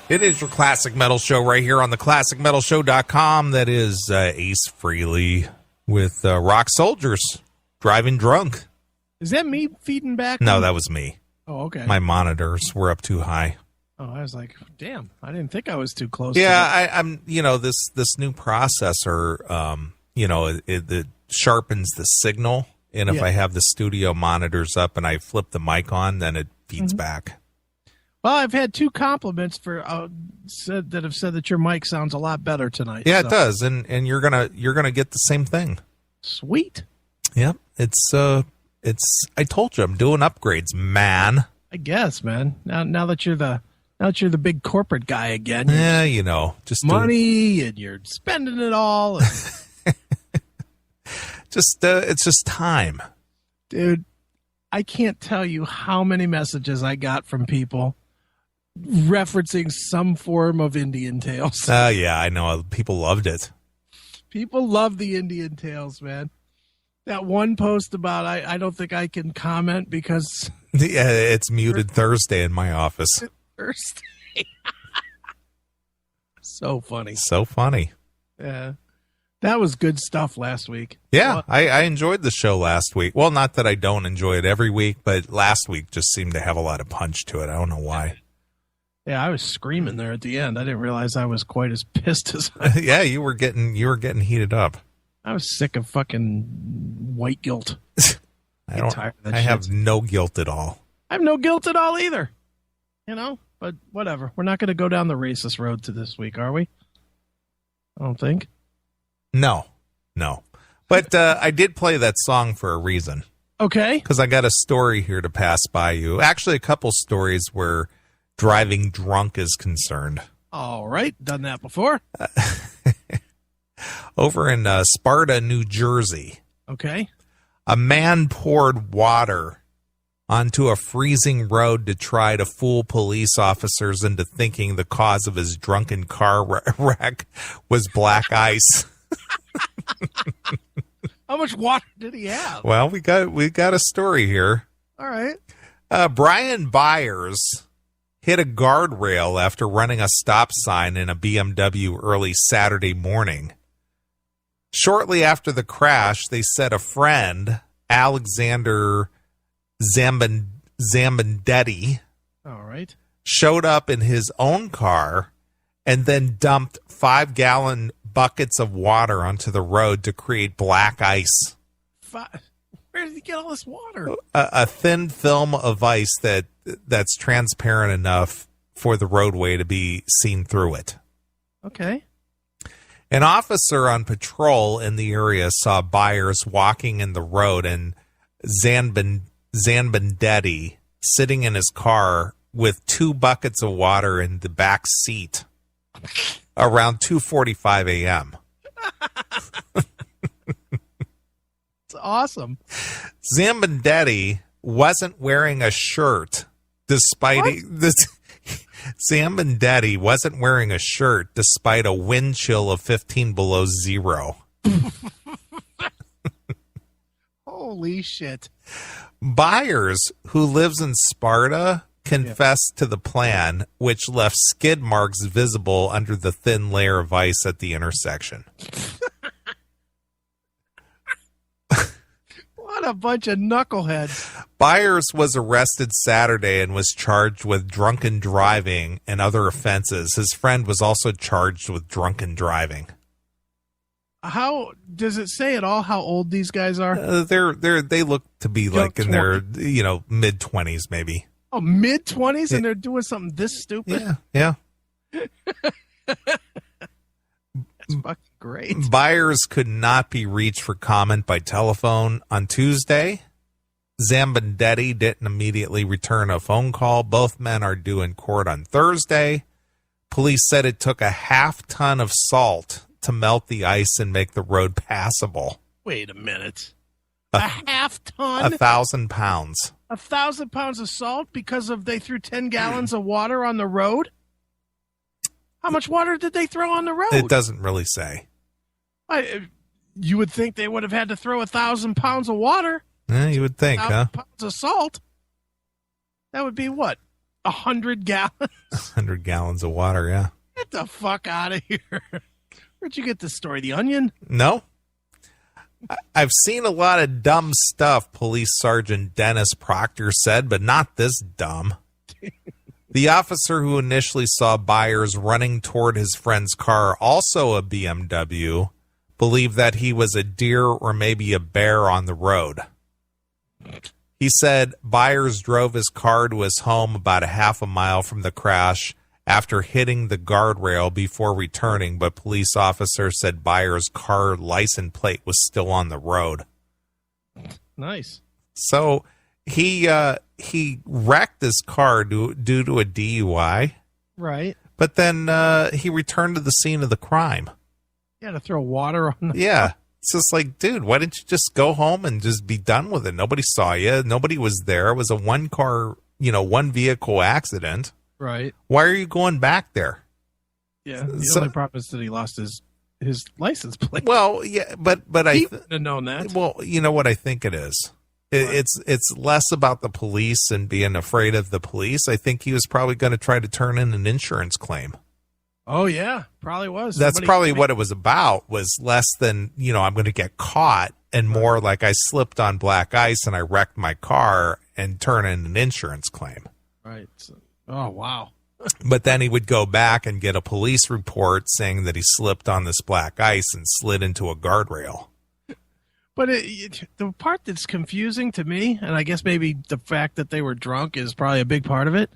It is your Classic Metal Show right here on the ClassicMetalShow.com. That is Ace Frehley with Rock Soldiers, Driving Drunk. Is that me feeding back? No, that was me. Oh, okay. My monitors were up too high. Oh, I was like, damn, I didn't think I was too close. Yeah, I'm, this new processor, it sharpens the signal. And if I have the studio monitors up and I flip the mic on, then it feeds back. Well, I've had two compliments that have said that your mic sounds a lot better tonight. Yeah, so. It does, and you're gonna get the same thing. Sweet. Yep, it's. I told you I'm doing upgrades, man. I guess, man. Now that you're the big corporate guy again. Yeah, just money and you're spending it all. And... it's just time, dude. I can't tell you how many messages I got from people referencing some form of Indian Tales. Yeah, I know. People loved it. People love the Indian Tales, man. That one post about I don't think I can comment because... Yeah, it's muted Thursday in my office. Thursday. So funny. So funny. Yeah. That was good stuff last week. Yeah, I enjoyed the show last week. Well, not that I don't enjoy it every week, but last week just seemed to have a lot of punch to it. I don't know why. Yeah, I was screaming there at the end. I didn't realize I was quite as pissed as I was. Yeah, you were getting heated up. I was sick of fucking white guilt. I have no guilt at all. I have no guilt at all either. But whatever. We're not going to go down the racist road to this week, are we? I don't think. No. But I did play that song for a reason. Okay. Because I got a story here to pass by you. Actually, a couple stories where driving drunk is concerned. All right. Done that before. Over in Sparta, New Jersey. Okay. A man poured water onto a freezing road to try to fool police officers into thinking the cause of his drunken car wreck was black ice. How much water did he have? Well, we got a story here. All right. Brian Byers hit a guardrail after running a stop sign in a BMW early Saturday morning. Shortly after the crash, they said a friend, Alexander Zambandetti, all right, showed up in his own car and then dumped 5-gallon buckets of water onto the road to create black ice. Where did he get all this water? A thin film of ice that's transparent enough for the roadway to be seen through it. Okay. An officer on patrol in the area saw Byers walking in the road and Zambandetti sitting in his car with 2 buckets of water in the back seat around 2:45 a.m. It's awesome. Zambandetti wasn't wearing a shirt despite Zambandetti wasn't wearing a shirt despite a wind chill of 15 below zero. Holy shit. Byers, who lives in Sparta, confessed to the plan, which left skid marks visible under the thin layer of ice at the intersection. What a bunch of knuckleheads. Byers was arrested Saturday and was charged with drunken driving and other offenses. His friend was also charged with drunken driving. How does it say at all how old these guys are? They look to be like in their mid 20s maybe. Oh, mid 20s, and they're doing something this stupid. Yeah. That's fucking great. Byers could not be reached for comment by telephone on Tuesday. Zambandetti didn't immediately return a phone call. Both men are due in court on Thursday. Police said it took a half-ton of salt to melt the ice and make the road passable. Wait a minute. A half-ton? 1,000 pounds. 1,000 pounds of salt because they threw 10 gallons of water on the road? How much water did they throw on the road? It doesn't really say. You would think they would have had to throw 1,000 pounds of water. You would think, huh? 1,000 pounds of salt. That would be what? 100 gallons? 100 gallons of water, yeah. Get the fuck out of here. Where'd you get this story? The Onion? No. I've seen a lot of dumb stuff, Police Sergeant Dennis Proctor said, but not this dumb. The officer who initially saw Byers running toward his friend's car, also a BMW, believed that he was a deer or maybe a bear on the road. He said Byers drove his car to his home about a half a mile from the crash after hitting the guardrail before returning, but police officers said Byers' car license plate was still on the road. Nice. So he wrecked his car due to a DUI. Right. But then he returned to the scene of the crime. You had to throw water on the Yeah. It's just like, dude, why didn't you just go home and just be done with it? Nobody saw you. Nobody was there. It was a one vehicle accident. Right. Why are you going back there? Yeah. The only problem is that he lost his license plate. Well, yeah, but he wouldn't have known that. Well, you know what I think it is? It's less about the police and being afraid of the police. I think he was probably going to try to turn in an insurance claim. Oh, yeah. Probably was. That's probably what it was about, was less than, I'm going to get caught, and more like I slipped on black ice and I wrecked my car and turn in an insurance claim. Right. Oh, wow. But then he would go back and get a police report saying that he slipped on this black ice and slid into a guardrail. But the part that's confusing to me, and I guess maybe the fact that they were drunk is probably a big part of it.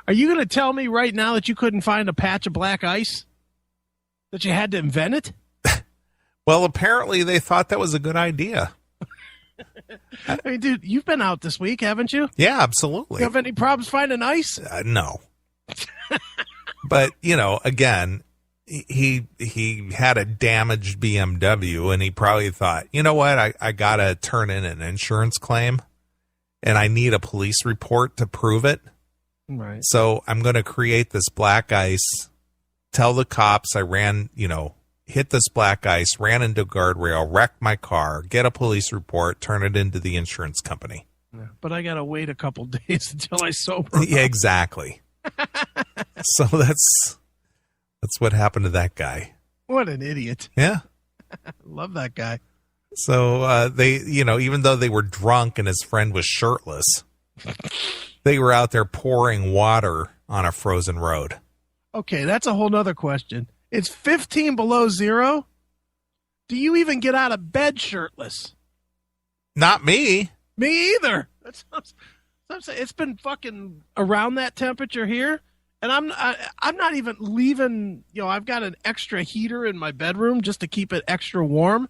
Are you going to tell me right now that you couldn't find a patch of black ice? That you had to invent it? Well, apparently they thought that was a good idea. I mean, dude, you've been out this week, haven't you? Yeah, absolutely. You have any problems finding ice? No. But, again, he had a damaged BMW, and he probably thought, you know what, I got to turn in an insurance claim, and I need a police report to prove it. Right. So I'm going to create this black ice, tell the cops I ran, hit this black ice, ran into a guardrail, wrecked my car, get a police report, turn it into the insurance company. Yeah, but I got to wait a couple days until I sober up. Yeah, exactly. So that's what happened to that guy. What an idiot. Yeah. Love that guy. So they, even though they were drunk and his friend was shirtless, they were out there pouring water on a frozen road. Okay, that's a whole nother question. It's 15 below zero. Do you even get out of bed shirtless? Not me. Me either. That's what I'm saying. It's been fucking around that temperature here, and I'm not even leaving. I've got an extra heater in my bedroom just to keep it extra warm.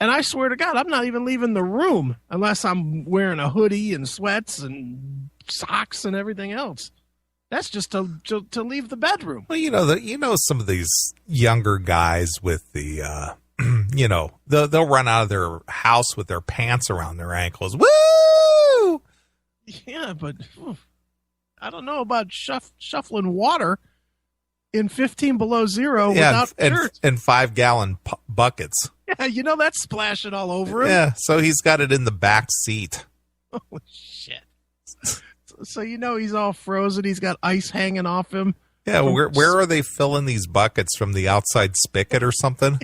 And I swear to God, I'm not even leaving the room unless I'm wearing a hoodie and sweats and socks and everything else. That's just to leave the bedroom. Well, some of these younger guys with the, they'll run out of their house with their pants around their ankles. Woo! Yeah, but I don't know about shuffling water in 15 below zero without shirts. And 5-gallon buckets. Yeah, that's splashing all over him. Yeah, so he's got it in the back seat. Holy shit. So he's all frozen. He's got ice hanging off him. Yeah, where are they filling these buckets, from the outside spigot or something?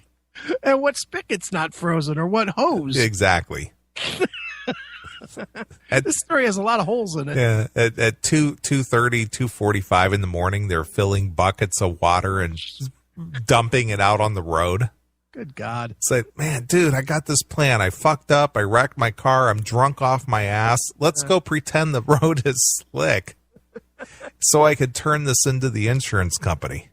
And what spigot's not frozen, or what hose? Exactly. This story has a lot of holes in it. Yeah, at 2:30, 2:45 in the morning, they're filling buckets of water and dumping it out on the road. Good God. It's like, man, dude, I got this plan. I fucked up. I wrecked my car. I'm drunk off my ass. Let's go pretend the road is slick so I could turn this into the insurance company.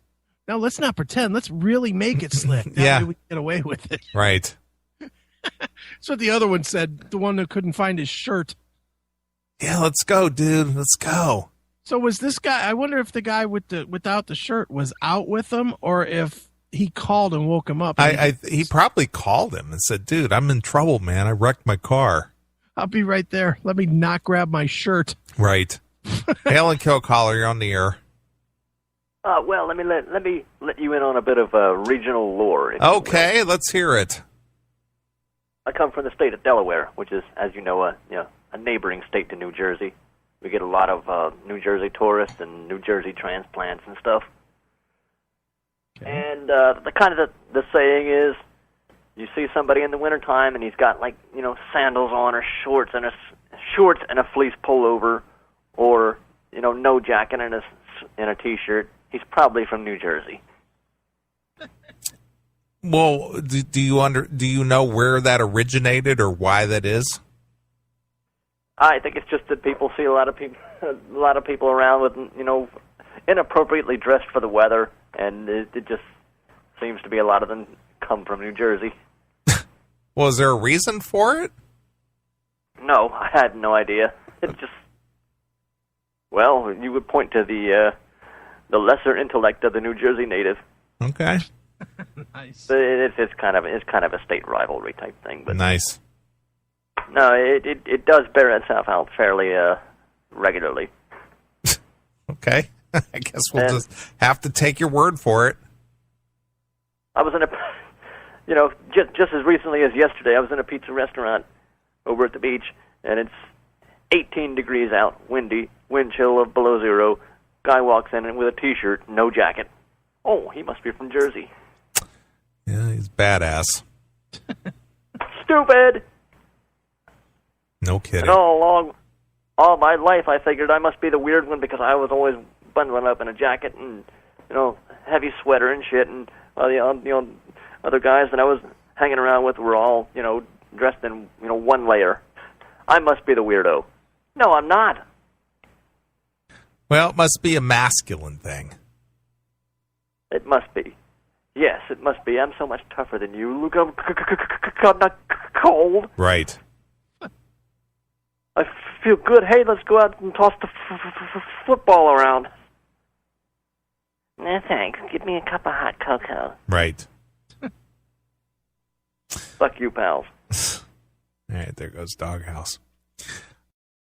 No, let's not pretend. Let's really make it slick. That way we can get away with it. Right. That's what the other one said, the one that couldn't find his shirt. Yeah, let's go, dude. Let's go. So was this guy, I wonder if the guy without the shirt was out with him, or if he called and woke him up. He probably called him and said, dude, I'm in trouble, man. I wrecked my car. I'll be right there. Let me not grab my shirt. Right. Hail and Kill caller, you're on the air. Well, let me let you in on a bit of regional lore. Okay, let's hear it. I come from the state of Delaware, which is, as you know, a neighboring state to New Jersey. we get a lot of New Jersey tourists and New Jersey transplants and stuff. Okay. And the saying is, you see somebody in the wintertime and he's got sandals on or shorts and a fleece pullover, or no jacket and a t-shirt. He's probably from New Jersey. Well, do you know where that originated or why that is? I think it's just that people see a lot of people around with inappropriately dressed for the weather, and it just seems to be a lot of them come from New Jersey. Well, is there a reason for it? No, I had no idea. It's just, well, you would point to the lesser intellect of the New Jersey native. Okay. Nice. But it's kind of a state rivalry type thing. But Nice. no, it does bear itself out fairly regularly. Okay. I guess we'll just have to take your word for it. I was in just as recently as yesterday, I was in a pizza restaurant over at the beach, and it's 18 degrees out, windy, wind chill of below zero. Guy walks in with a t-shirt, no jacket. Oh, he must be from Jersey. Yeah, he's badass. Stupid! No kidding. And all my life, I figured I must be the weird one because I was always bundling up in a jacket and, heavy sweater and shit, and the other guys that I was hanging around with were all, dressed in, one layer. I must be the weirdo. No, I'm not. Well, it must be a masculine thing. It must be. Yes, it must be. I'm so much tougher than you. Look, I'm not cold. Right. I feel good. Hey, let's go out and toss the football around. No, thanks. Give me a cup of hot cocoa. Right. Fuck you, pals. All right, there goes Doghouse.